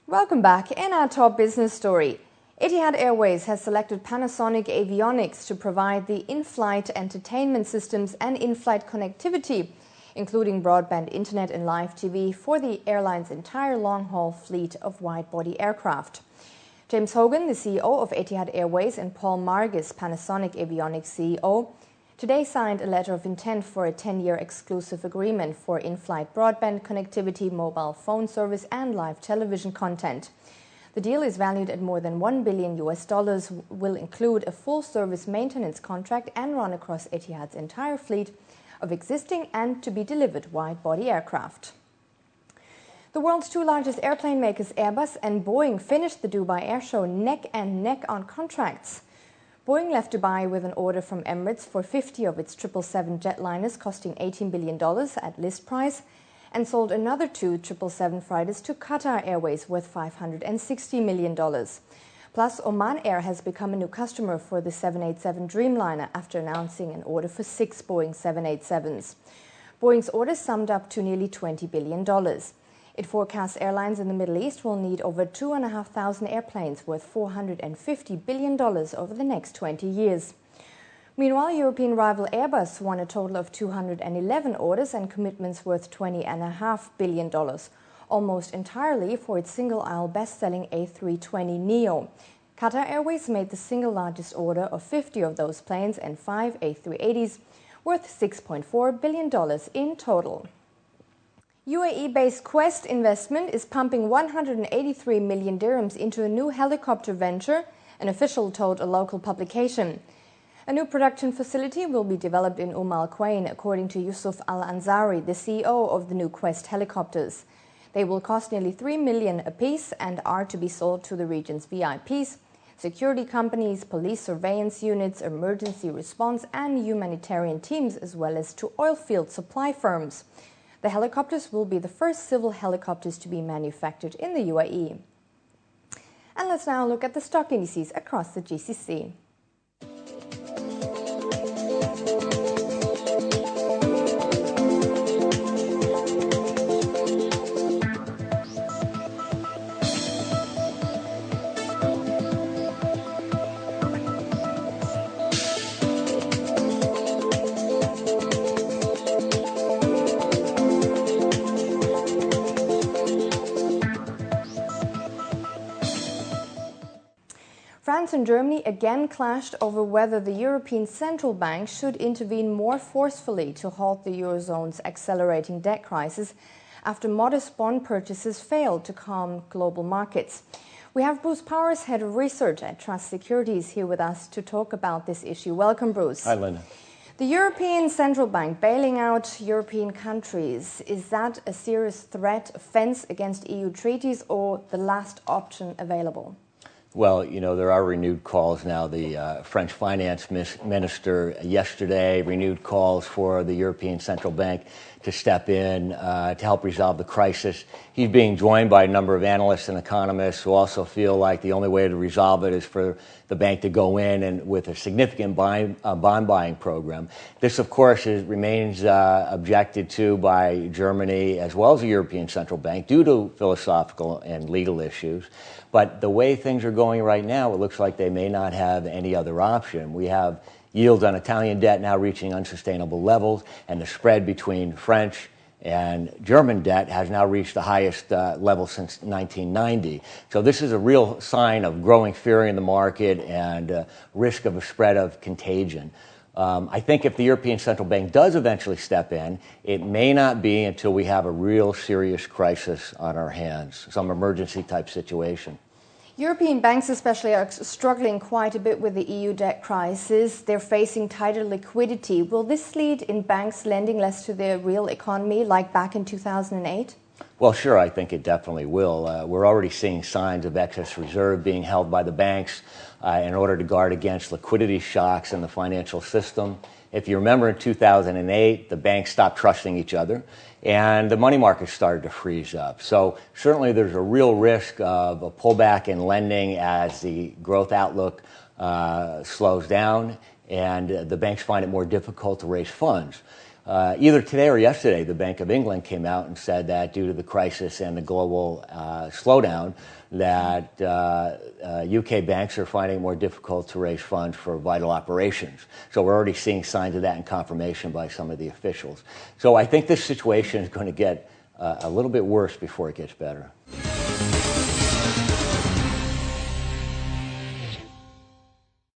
Welcome back. In our top business story, Etihad Airways has selected Panasonic Avionics to provide the in-flight entertainment systems and in-flight connectivity, including broadband internet and live TV, for the airline's entire long-haul fleet of wide-body aircraft. James Hogan, the CEO of Etihad Airways, and Paul Margis, Panasonic Avionics CEO, today signed a letter of intent for a 10-year exclusive agreement for in-flight broadband connectivity, mobile phone service, and live television content. The deal is valued at more than $1 billion, will include a full-service maintenance contract and run across Etihad's entire fleet of existing and to-be-delivered wide-body aircraft. The world's two largest airplane makers, Airbus and Boeing, finished the Dubai Airshow neck and neck on contracts. Boeing left Dubai with an order from Emirates for 50 of its 777 jetliners costing $18 billion at list price, and sold another two 777 freighters to Qatar Airways worth $560 million. Plus, Oman Air has become a new customer for the 787 Dreamliner after announcing an order for 6 Boeing 787s. Boeing's order summed up to nearly $20 billion. It forecasts airlines in the Middle East will need over 2,500 airplanes worth $450 billion over the next 20 years. Meanwhile, European rival Airbus won a total of 211 orders and commitments worth $20.5 billion, almost entirely for its single-aisle best-selling A320neo. Qatar Airways made the single largest order of 50 of those planes and 5 A380s, worth $6.4 billion in total. UAE-based Quest Investment is pumping 183 million dirhams into a new helicopter venture, an official told a local publication. A new production facility will be developed in Al Quwain, according to Yusuf Al-Ansari, the CEO of the new Quest helicopters. They will cost nearly $3 million apiece and are to be sold to the region's VIPs, security companies, police surveillance units, emergency response and humanitarian teams, as well as to oil field supply firms. The helicopters will be the first civil helicopters to be manufactured in the UAE. And let's now look at the stock indices across the GCC. France and Germany again clashed over whether the European Central Bank should intervene more forcefully to halt the Eurozone's accelerating debt crisis after modest bond purchases failed to calm global markets. We have Bruce Powers, Head of Research at Trust Securities, here with us to talk about this issue. Welcome, Bruce. Hi, Linda. The European Central Bank bailing out European countries, is that a serious threat, offense against EU treaties, or the last option available? Well, you know, there are renewed calls now. The French finance minister yesterday renewed calls for the European Central Bank to step in to help resolve the crisis. He's being joined by a number of analysts and economists who also feel like the only way to resolve it is for the bank to go in and with a significant bond buying program. This, of course, remains objected to by Germany as well as the European Central Bank due to philosophical and legal issues. But the way things are going right now, it looks like they may not have any other option. We have yields on Italian debt now reaching unsustainable levels, and the spread between French and German debt has now reached the highest level since 1990. So this is a real sign of growing fear in the market and risk of a spread of contagion. I think if the European Central Bank does eventually step in, it may not be until we have a real serious crisis on our hands, some emergency type situation. European banks especially are struggling quite a bit with the EU debt crisis. They're facing tighter liquidity. Will this lead in banks lending less to the real economy like back in 2008? Well, sure, I think it definitely will. We're already seeing signs of excess reserve being held by the banks in order to guard against liquidity shocks in the financial system. If you remember in 2008, the banks stopped trusting each other and the money market started to freeze up. So certainly there's a real risk of a pullback in lending as the growth outlook slows down and the banks find it more difficult to raise funds. either today or yesterday, the Bank of England came out and said that due to the crisis and the global slowdown, that UK banks are finding it more difficult to raise funds for vital operations. So we're already seeing signs of that and confirmation by some of the officials. So I think this situation is going to get a little bit worse before it gets better.